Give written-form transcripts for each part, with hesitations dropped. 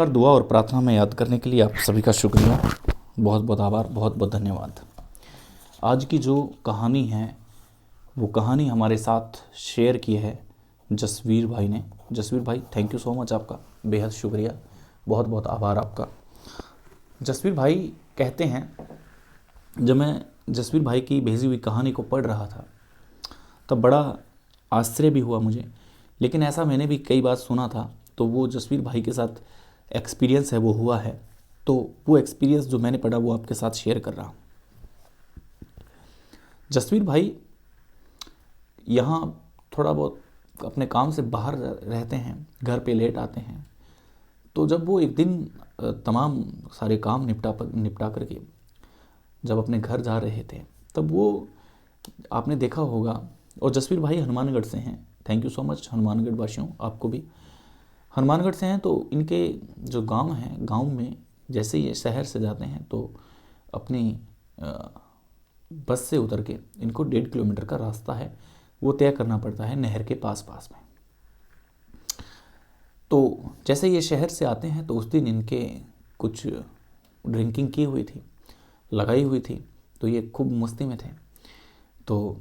और दुआ और प्रार्थना में याद करने के लिए आप सभी का शुक्रिया, बहुत बहुत आभार, बहुत बहुत धन्यवाद। आज की जो कहानी है वो कहानी हमारे साथ शेयर की है जसवीर भाई ने। जसवीर भाई, थैंक यू सो मच, आपका बेहद शुक्रिया, बहुत बहुत आभार आपका। जसवीर भाई कहते हैं, जब मैं जसवीर भाई की भेजी हुई कहानी को पढ़ रहा था तब बड़ा आश्चर्य भी हुआ मुझे, लेकिन ऐसा मैंने भी कई बार सुना था, तो वो जसवीर भाई के साथ एक्सपीरियंस है वो हुआ है, तो वो एक्सपीरियंस जो मैंने पढ़ा वो आपके साथ शेयर कर रहा हूँ। जसवीर भाई यहाँ थोड़ा बहुत अपने काम से बाहर रहते हैं, घर पे लेट आते हैं। तो जब वो एक दिन तमाम सारे काम निपटा करके जब अपने घर जा रहे थे, तब वो आपने देखा होगा, और जसवीर भाई हनुमानगढ़ से हैं, thank you so much Hanumangarh वासियों, आपको भी। हनुमानगढ़ से हैं, तो इनके जो गांव हैं, गांव में जैसे ये शहर से जाते हैं तो अपनी बस से उतर के इनको 1.5 किलोमीटर का रास्ता है वो तय करना पड़ता है नहर के पास पास में। तो जैसे ये शहर से आते हैं तो उस दिन इनके कुछ ड्रिंकिंग की हुई थी, लगाई हुई थी, तो ये खूब मस्ती में थे। तो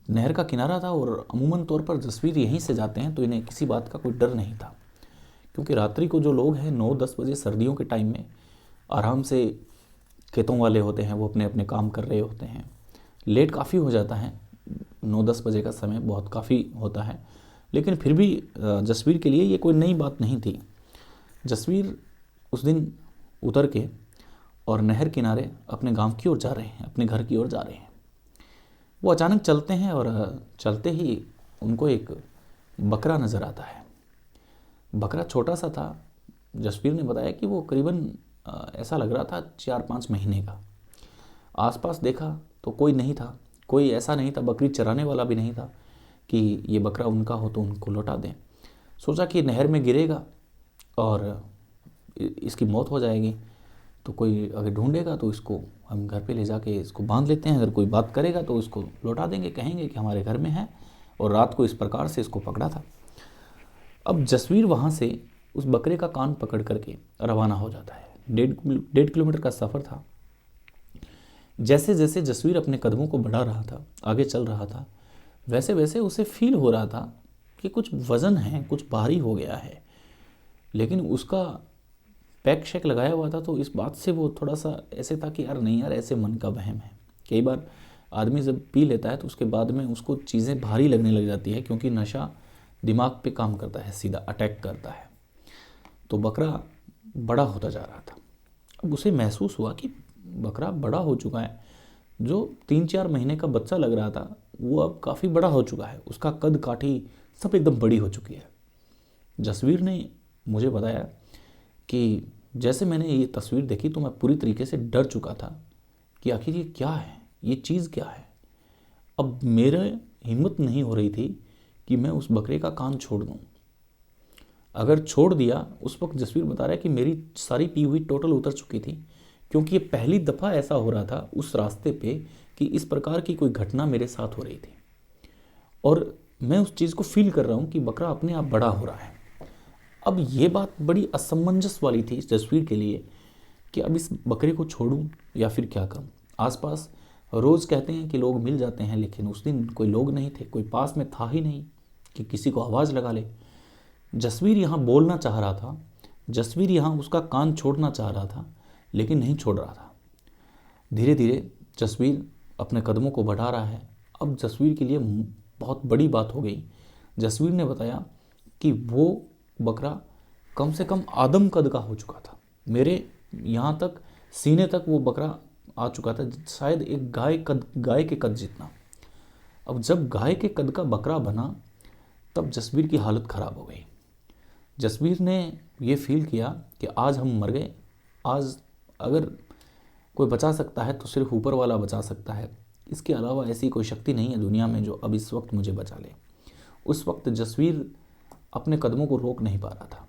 नहर का किनारा था और अमूमन तौर पर जसवीर यहीं से जाते हैं, तो इन्हें किसी बात का कोई डर नहीं था, क्योंकि रात्रि को जो लोग हैं 9-10 बजे सर्दियों के टाइम में आराम से खेतों वाले होते हैं, वो अपने अपने काम कर रहे होते हैं। लेट काफ़ी हो जाता है, 9-10 बजे का समय बहुत काफ़ी होता है, लेकिन फिर भी जसवीर के लिए ये कोई नई बात नहीं थी। जसवीर उस दिन उतर के और नहर किनारे अपने गांव की ओर जा रहे हैं, अपने घर की ओर जा रहे हैं। वो अचानक चलते हैं और चलते ही उनको एक बकरा नज़र आता है। बकरा छोटा सा था, जसवीर ने बताया कि वो करीबन ऐसा लग रहा था 4-5 महीने का। आसपास देखा तो कोई नहीं था, कोई ऐसा नहीं था, बकरी चराने वाला भी नहीं था कि ये बकरा उनका हो तो उनको लौटा दें। सोचा कि नहर में गिरेगा और इसकी मौत हो जाएगी, तो कोई अगर ढूंढेगा तो इसको हम घर पे ले जाके इसको बांध लेते हैं, अगर कोई बात करेगा तो इसको लौटा देंगे, कहेंगे कि हमारे घर में है, और रात को इस प्रकार से इसको पकड़ा था। अब जसवीर वहाँ से उस बकरे का कान पकड़ करके रवाना हो जाता है। 1.5 किलोमीटर का सफ़र था। जैसे जैसे जसवीर अपने कदमों को बढ़ा रहा था, आगे चल रहा था, वैसे वैसे उसे फील हो रहा था कि कुछ वज़न है, कुछ भारी हो गया है, लेकिन उसका पैक शैक लगाया हुआ था, तो इस बात से वो थोड़ा सा ऐसे था कि यार नहीं यार, ऐसे मन का वहम है। कई बार आदमी जब पी लेता है तो उसके बाद में उसको चीज़ें भारी लगने लग जाती है, क्योंकि नशा दिमाग पे काम करता है, सीधा अटैक करता है। तो बकरा बड़ा होता जा रहा था। अब उसे महसूस हुआ कि बकरा बड़ा हो चुका है। जो 3-4 महीने का बच्चा लग रहा था वो अब काफ़ी बड़ा हो चुका है, उसका कद काठी सब एकदम बड़ी हो चुकी है। जसवीर ने मुझे बताया कि जैसे मैंने ये तस्वीर देखी तो मैं पूरी तरीके से डर चुका था कि आखिर ये क्या है, ये चीज़ क्या है। अब मेरे हिम्मत नहीं हो रही थी कि मैं उस बकरे का कान छोड़ दूँ। अगर छोड़ दिया, उस वक्त जसवीर बता रहा है कि मेरी सारी पी हुई टोटल उतर चुकी थी, क्योंकि ये पहली दफ़ा ऐसा हो रहा था उस रास्ते पे कि इस प्रकार की कोई घटना मेरे साथ हो रही थी, और मैं उस चीज़ को फील कर रहा हूँ कि बकरा अपने आप बड़ा हो रहा है। अब ये बात बड़ी असमंजस वाली थी इस तस्वीर के लिए कि अब इस बकरे को छोड़ूं या फिर क्या करूं। आसपास रोज़ कहते हैं कि लोग मिल जाते हैं, लेकिन उस दिन कोई लोग नहीं थे, कोई पास में था ही नहीं कि किसी को आवाज़ लगा ले। जसवीर यहाँ बोलना चाह रहा था, जसवीर यहाँ उसका कान छोड़ना चाह रहा था, लेकिन नहीं छोड़ रहा था। धीरे धीरे जसवीर अपने कदमों को बढ़ा रहा है। अब जसवीर के लिए बहुत बड़ी बात हो गई। जसवीर ने बताया कि वो बकरा कम से कम आदम कद का हो चुका था, मेरे यहाँ तक सीने तक वो बकरा आ चुका था, शायद एक गाय के कद जितना। अब जब गाय के कद का बकरा बना तब जसवीर की हालत ख़राब हो गई। जसवीर ने ये फील किया कि आज हम मर गए, आज अगर कोई बचा सकता है तो सिर्फ ऊपर वाला बचा सकता है, इसके अलावा ऐसी कोई शक्ति नहीं है दुनिया में जो अब इस वक्त मुझे बचा ले। उस वक्त जसवीर अपने कदमों को रोक नहीं पा रहा था,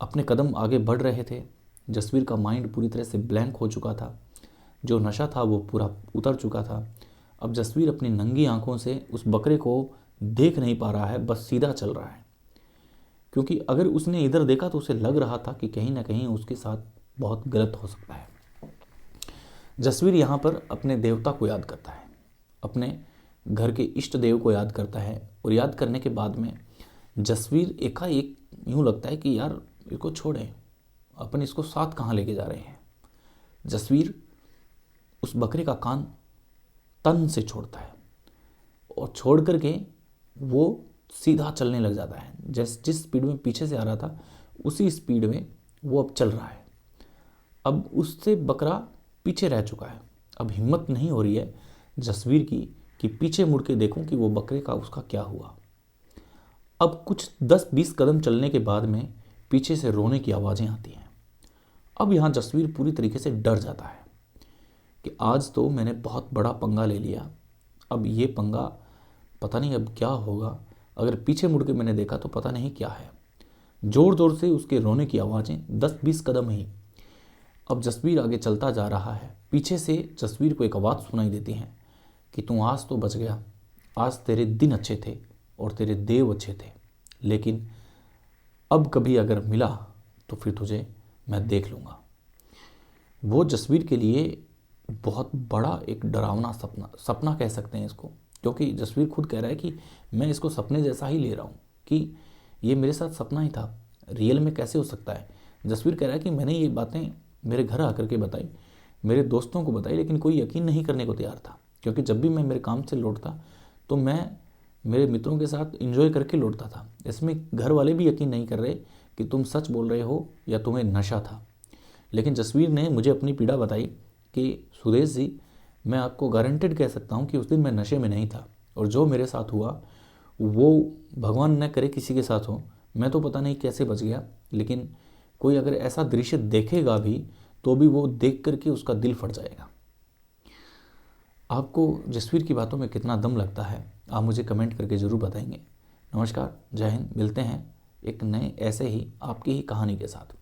अपने कदम आगे बढ़ रहे थे। जसवीर का माइंड पूरी तरह से ब्लैंक हो चुका था, जो नशा था वो पूरा उतर चुका था। अब जसवीर अपनी नंगी आंखों से उस बकरे को देख नहीं पा रहा है, बस सीधा चल रहा है, क्योंकि अगर उसने इधर देखा तो उसे लग रहा था कि कहीं ना कहीं उसके साथ बहुत गलत हो सकता है। जसवीर यहाँ पर अपने देवता को याद करता है, अपने घर के इष्ट देव को याद करता है, और याद करने के बाद में जसवीर एकाएक यूँ लगता है कि यार इसको छोड़ें, अपन इसको साथ कहाँ लेके जा रहे हैं। जसवीर उस बकरे का कान तन से छोड़ता है और छोड़ करके वो सीधा चलने लग जाता है। जिस स्पीड में पीछे से आ रहा था उसी स्पीड में वो अब चल रहा है। अब उससे बकरा पीछे रह चुका है। अब हिम्मत नहीं हो रही है जसवीर की कि पीछे मुड़ के देखूं कि वो बकरे का उसका क्या हुआ। अब कुछ 10-20 कदम चलने के बाद में पीछे से रोने की आवाज़ें आती हैं। अब यहाँ जसवीर पूरी तरीके से डर जाता है कि आज तो मैंने बहुत बड़ा पंगा ले लिया, अब ये पंगा पता नहीं अब क्या होगा, अगर पीछे मुड़ के मैंने देखा तो पता नहीं क्या है। ज़ोर ज़ोर से उसके रोने की आवाज़ें 10-20 कदम ही। अब जसवीर आगे चलता जा रहा है। पीछे से जसवीर को एक आवाज़ सुनाई देती है कि तू आज तो बच गया, आज तेरे दिन अच्छे थे और तेरे देव अच्छे थे, लेकिन अब कभी अगर मिला तो फिर तुझे मैं देख लूँगा। वो जसवीर के लिए बहुत बड़ा एक डरावना सपना कह सकते हैं इसको, क्योंकि जसवीर खुद कह रहा है कि मैं इसको सपने जैसा ही ले रहा हूँ कि ये मेरे साथ सपना ही था, रियल में कैसे हो सकता है। जसवीर कह रहा है कि मैंने ये बातें मेरे घर आकर के बताई, मेरे दोस्तों को बताई, लेकिन कोई यकीन नहीं करने को तैयार था, क्योंकि जब भी मैं मेरे काम से लौटता तो मैं मेरे मित्रों के साथ एंजॉय करके लौटता था। इसमें घर वाले भी यकीन नहीं कर रहे कि तुम सच बोल रहे हो या तुम्हें नशा था। लेकिन जसवीर ने मुझे अपनी पीड़ा बताई कि सुदेश जी, मैं आपको गारंटेड कह सकता हूँ कि उस दिन मैं नशे में नहीं था, और जो मेरे साथ हुआ वो भगवान न करे किसी के साथ हो। मैं तो पता नहीं कैसे बच गया, लेकिन कोई अगर ऐसा दृश्य देखेगा भी तो भी वो देख करके उसका दिल फट जाएगा। आपको जसवीर की बातों में कितना दम लगता है, आप मुझे कमेंट करके ज़रूर बताएंगे। नमस्कार, जय हिंद। मिलते हैं एक नए ऐसे ही आपकी ही कहानी के साथ।